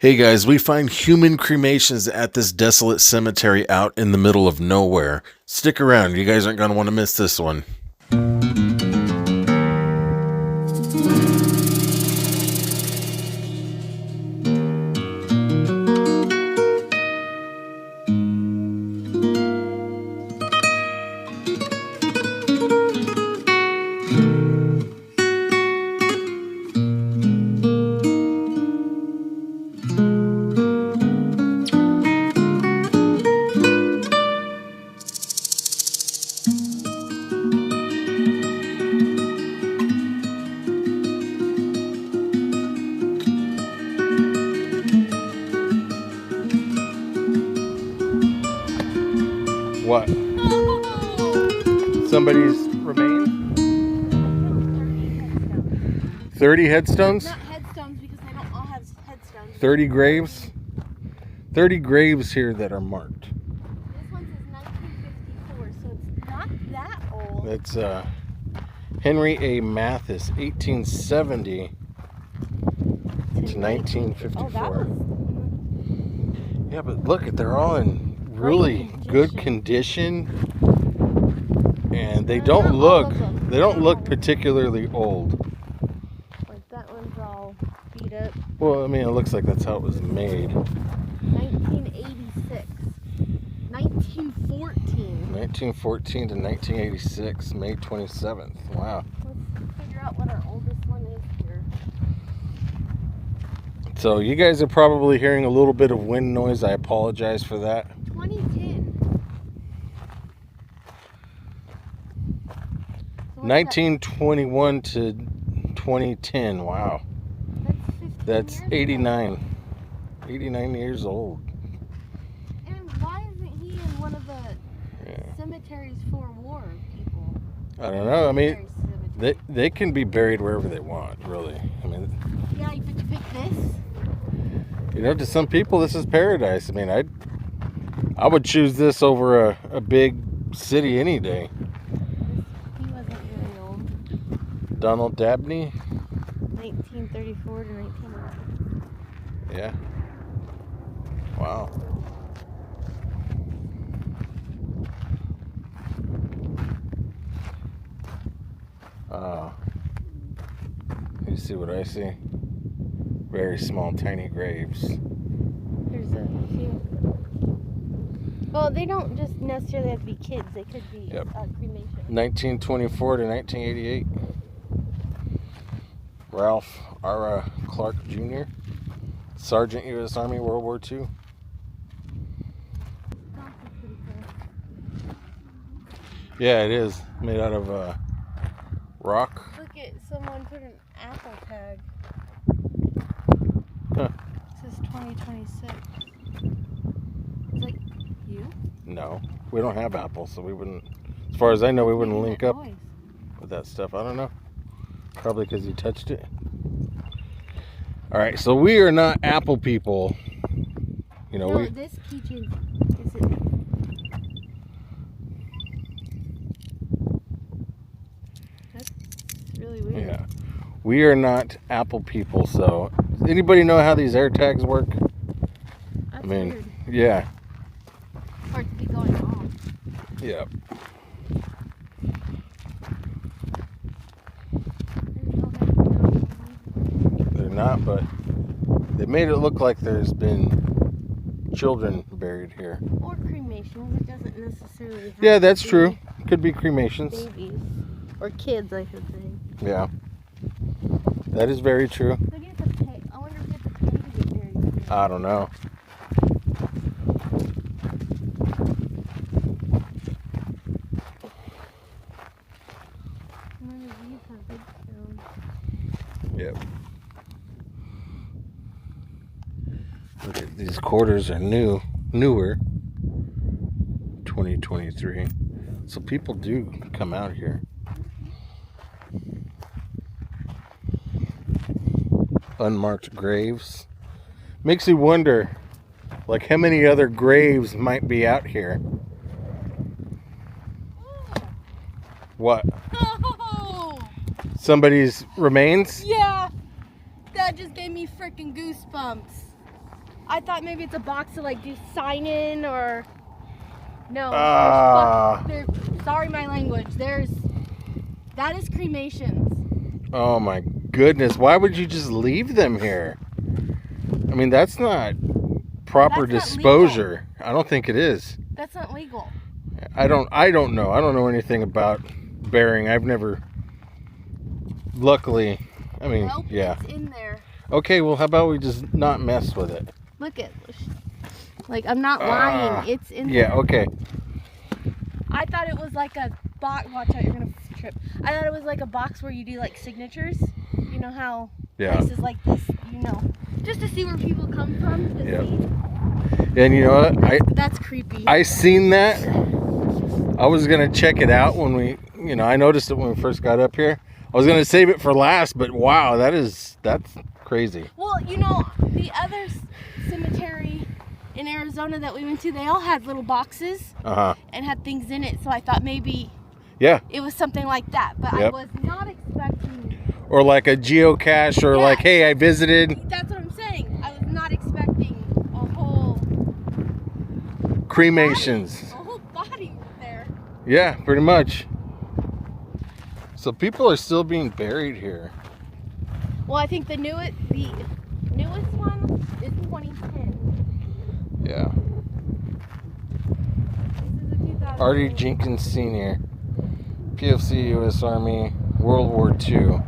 Hey guys, we find human cremations at this desolate cemetery out in the middle of nowhere. Stick around, you guys aren't going to want to miss this one. What? Somebody's remains? 30 headstones? Not headstones because they don't all have headstones. 30 graves? 30 graves here that are marked. This one says 1954, so it's not that old. It's Henry A. Mathis, 1870 to 1954. Oh, that was... Yeah, but look, they're all in really good condition, and they don't look particularly old. Like that one's all beat up. Well, I mean, it looks like that's how it was made. 1986. 1914. 1914 to 1986, May 27th. Wow. Let's figure out what our oldest one is here. So you guys are probably hearing a little bit of wind noise. I apologize for that. 2010. 1921 to 2010. Wow. That's 89. 89 years old. And why isn't he in one of the cemeteries for war people? I don't know. I mean, they can be buried wherever they want, really. I mean, yeah, but you pick this? You know, to some people, this is paradise. I mean, I would choose this over a big city any day. He wasn't very old. Donald Dabney? 1934 to 1911. Yeah. Wow. You see what I see? Very small, tiny graves. There's a few. Well, they don't just necessarily have to be kids. They could be cremation. 1924 to 1988. Ralph R. Clark Jr., Sergeant U.S. Army, World War II. Yeah, it is. Made out of rock. Look at someone put an apple tag. Huh. It says 2026. Is that you? No, we don't have apples, so we wouldn't. As far as I know, we wouldn't link up with that stuff. I don't know. Probably because you touched it. All right, so we are not apple people. You know, this keychain is it. That's really weird. Yeah, we are not apple people. So, does anybody know how these air tags work? That's I mean, weird. yeah. Or to be going off. Yeah. They're not, but they made it look like there's been children buried here. Or cremations. It doesn't necessarily have Yeah, that's to be true. Could be cremations. babies. Or kids, I should say. Yeah. That is very true. So you have to pay. I wonder if you have to pay to get buried. I don't know. None of these have big stones. Yep. Look at these quarters are newer. 2023. So people do come out here. Unmarked graves. Makes you wonder, like, how many other graves might be out here. What? Oh! Somebody's remains? Yeah! That just gave me freaking goosebumps. I thought maybe it's a box to like do sign in or no. Sorry, my language. That is cremations. Oh my goodness! Why would you just leave them here? I mean, that's not proper disposal. I don't think it is. That's not legal. I don't know. I don't know anything about burying. I've never. Luckily, I mean, well, yeah. It's in there. Okay, well, how about we just not mess with it? Look at, like, I'm not lying. It's in there. Yeah. Okay. I thought it was like a box. Watch out, you're gonna trip. I thought it was like a box where you do like signatures. You know how places like this, just to see where people come from. And you know what? That's creepy. I seen that. I was gonna check it out when we, I noticed it when we first got up here. I was gonna save it for last, but wow, that's crazy. Well, the other cemetery in Arizona that we went to, they all had little boxes and had things in it. So I thought maybe it was something like that, but I was not expecting. Or like a geocache, or like, hey, I visited. That's what I'm saying. I was not expecting a whole cremations. A whole body there. Yeah, pretty much. So people are still being buried here. Well, I think the newest one is 2010. Yeah. This is a 2000. Artie Jenkins Sr., PFC, U.S. Army, World War II.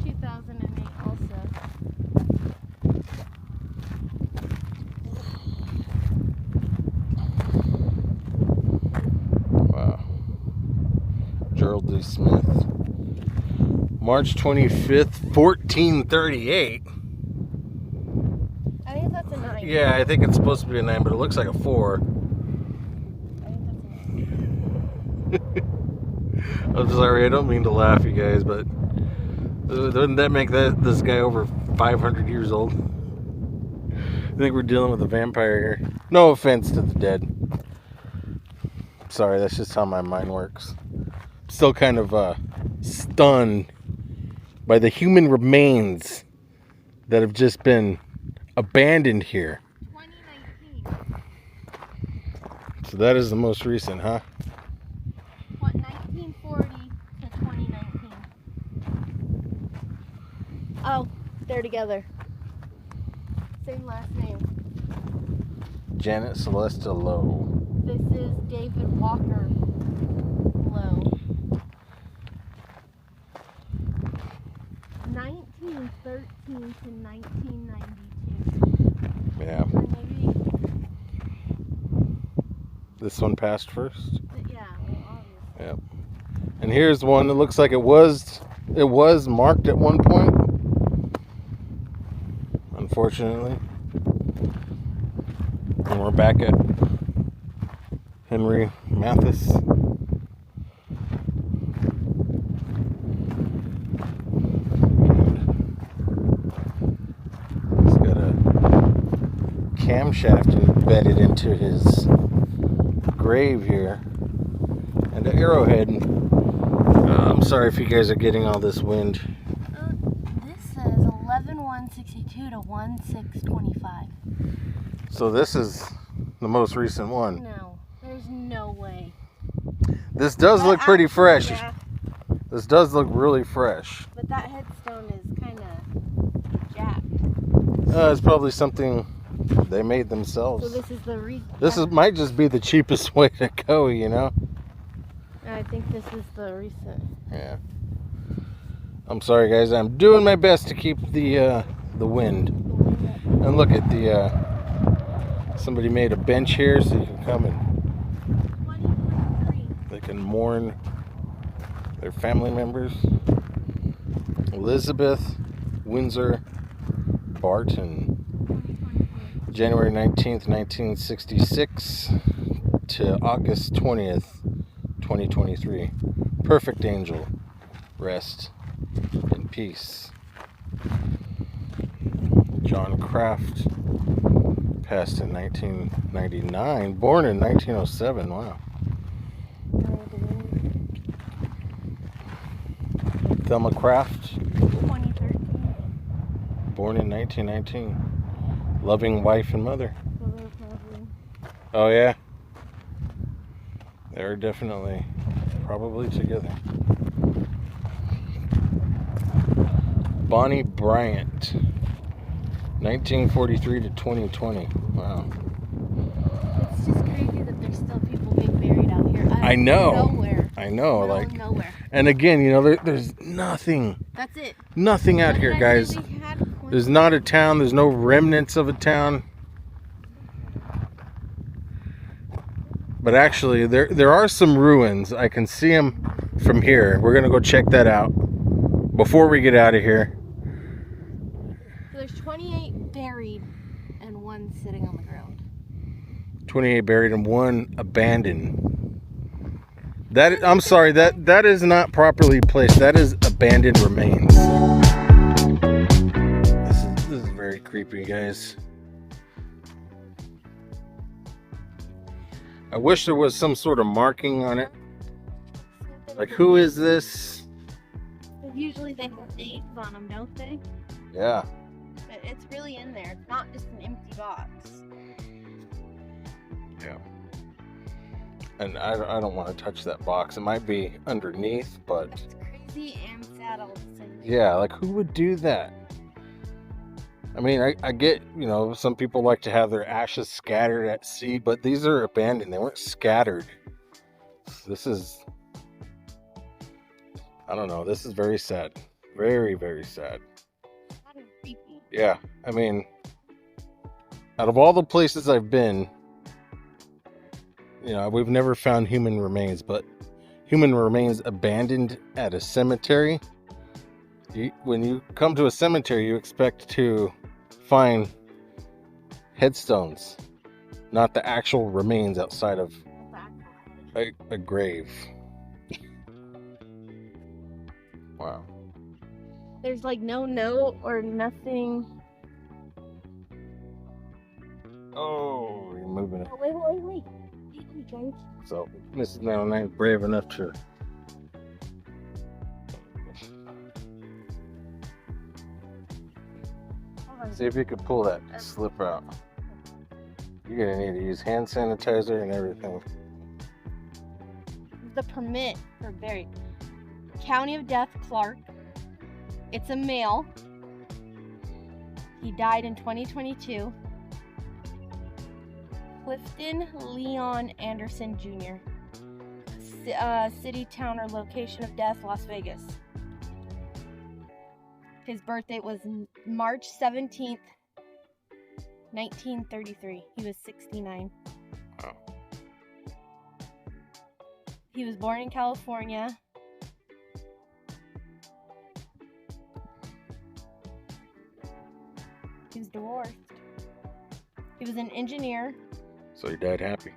2008 also. Wow. Gerald Lee Smith. March 25th, 1438. I think that's a 9. Yeah, I think it's supposed to be a 9, but it looks like a 4. I think that's a 9. I'm sorry, I don't mean to laugh, you guys, but doesn't that make this guy over 500 years old? I think we're dealing with a vampire here. No offense to the dead. Sorry, that's just how my mind works. I'm still kind of stunned by the human remains that have just been abandoned here. 2019. So that is the most recent, huh? What, 1940 to 2019? Oh, they're together. Same last name. Janet Celesta Lowe. This is David Walker Lowe. 1913 to 1992. Yeah. Or maybe. This one passed first? Yeah, well, obviously. Yep. And here's one that looks like it was marked at one point. Unfortunately. And we're back at Henry Mathis. He's got a camshaft embedded into his grave here. And an arrowhead. I'm sorry if you guys are getting all this wind. This says 11/162 to 1/625. So this is the most recent one. No, there's no way. This does look pretty fresh. Yeah. This does look really fresh. But that headstone is kind of jacked. It's probably something they made themselves. So this is the might just be the cheapest way to go, I think this is the recent. Yeah. I'm sorry, guys. I'm doing my best to keep the wind. And look at the. Somebody made a bench here so you can come and they can mourn their family members. Elizabeth Windsor Barton. January 19th, 1966 to August 20th, 2023. Perfect angel. Rest in peace. John Kraft passed in 1999. Born in 1907. Wow. Thelma Kraft. 2013. Born in 1919. loving wife and mother. Probably. Oh yeah, they're definitely probably together. Bonnie Bryant, 1943 to 2020. Wow. It's just crazy that there's still people being buried out here. I know. Nowhere. I know. Like nowhere. And again, you know, there's nothing. That's it. Nothing out here, guys. There's not a town. There's no remnants of a town. But actually, there are some ruins. I can see them from here. We're gonna go check that out before we get out of here. So there's 28 buried and 1 sitting on the ground. 28 buried and 1 abandoned. I'm sorry, that is not properly placed. That is abandoned remains. This is very creepy, guys. I wish there was some sort of marking on it. Like, who is this? Usually they have names on them, don't they? Yeah. But it's really in there. It's not just an empty box. Yeah. And I don't want to touch that box. It might be underneath, but... It's crazy and sad all at the same time. Yeah, like, who would do that? I mean, I get, you know, some people like to have their ashes scattered at sea, but these are abandoned. They weren't scattered. This is... I don't know. This is very sad. Very, very sad. Kind of creepy. Yeah, I mean, out of all the places I've been... You know, we've never found human remains, but human remains abandoned at a cemetery. When you come to a cemetery, you expect to find headstones, not the actual remains outside of a grave. Wow. There's like no note or nothing. Oh, you're moving it. Oh, wait. So, Mrs. 909 is brave enough to... See if you could pull that slip out. You're going to need to use hand sanitizer and everything. The permit for buried. County of Death, Clark. It's a male. He died in 2022. Clifton Leon Anderson Jr. City, town, or location of death, Las Vegas. His birthday was March 17th, 1933. He was 69. Wow. He was born in California. He was divorced. He was an engineer. So he died happy.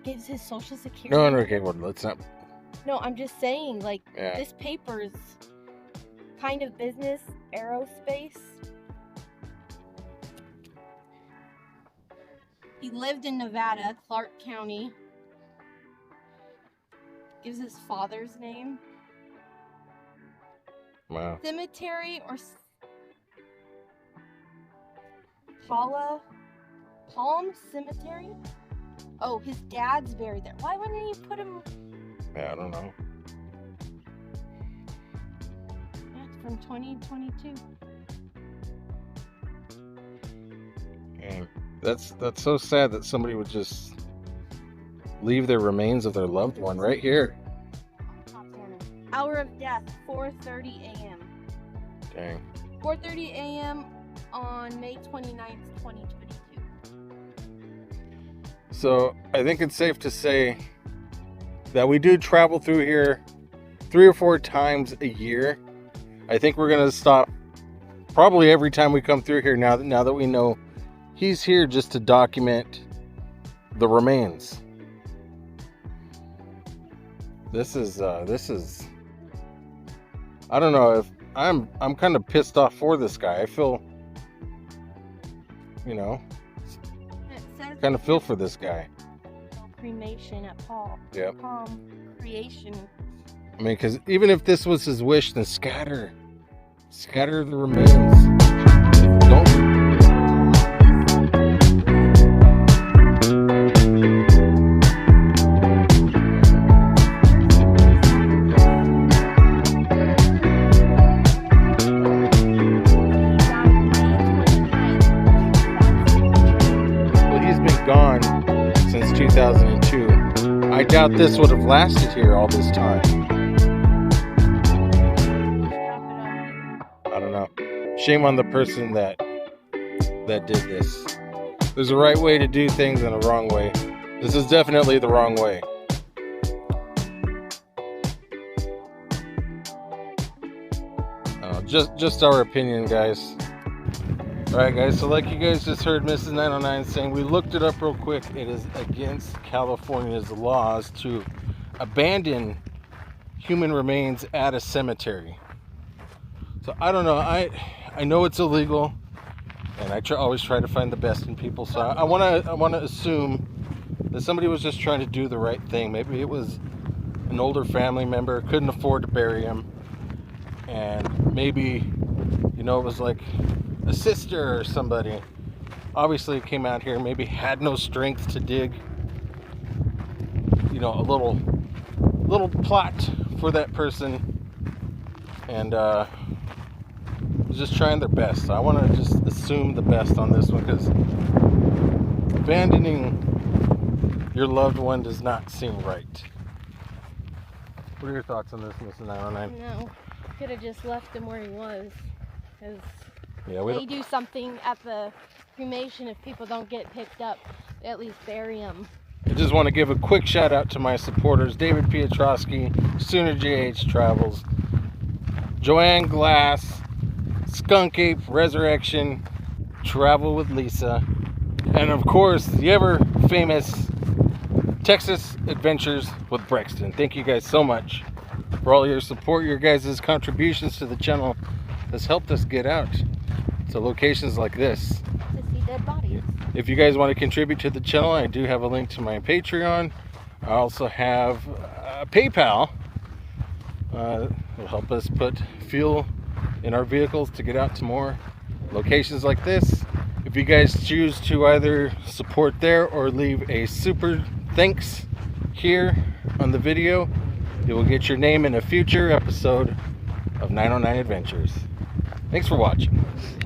Gives his social security. No, okay, well, let's not... No, I'm just saying, like, yeah. This paper's kind of business, aerospace. He lived in Nevada, Clark County. Gives his father's name. Wow. Cemetery or Palm Cemetery? Oh, his dad's buried there. Why wouldn't he put him? Yeah, I don't know. That's from 2022. And that's so sad that somebody would just leave their remains of their loved one right here. Hour of death, 4:30 a.m. Dang. 4:30 a.m. on May 29th, 2022. So I think it's safe to say that we do travel through here 3 or 4 times a year. I think we're gonna stop probably every time we come through here now that we know he's here just to document the remains. This is I don't know if I'm kind of pissed off for this guy. I feel, you know, kind of feel for this guy. Cremation at Palm. Yep. Palm creation. I mean, because even if this was his wish, then scatter the remains. Don't. 2002. I doubt this would have lasted here all this time. I don't know. Shame on the person that did this. There's a right way to do things and a wrong way. This is definitely the wrong way. Just our opinion, guys. Alright guys, so like you guys just heard Mrs. 909 saying, we looked it up real quick. It is against California's laws to abandon human remains at a cemetery. So I don't know, I know it's illegal, and I always try to find the best in people. So I wanna assume that somebody was just trying to do the right thing. Maybe it was an older family member, couldn't afford to bury him, and maybe, you know, it was like a sister or somebody obviously came out here, maybe had no strength to dig, you know, a little plot for that person, and was just trying their best. So I want to just assume the best on this one, because abandoning your loved one does not seem right. What are your thoughts on this, Mrs. 909? No, could have just left him where he was, because yeah, they do something at the cremation. If people don't get picked up, they at least bury them. I just want to give a quick shout out to my supporters: David Piotrowski, Sooner JH Travels, Joanne Glass, Skunk Ape Resurrection, Travel with Lisa, and of course the ever famous Texas Adventures with Brexton. Thank you guys so much for all your support. Your guys' contributions to the channel has helped us get out to locations like this to see dead bodies. If you guys want to contribute to the channel, I do have a link to my Patreon. I also have PayPal. It'll help us put fuel in our vehicles to get out to more locations like this. If you guys choose to either support there or leave a super thanks here on the video, you will get your name in a future episode of 909 Adventures. Thanks for watching.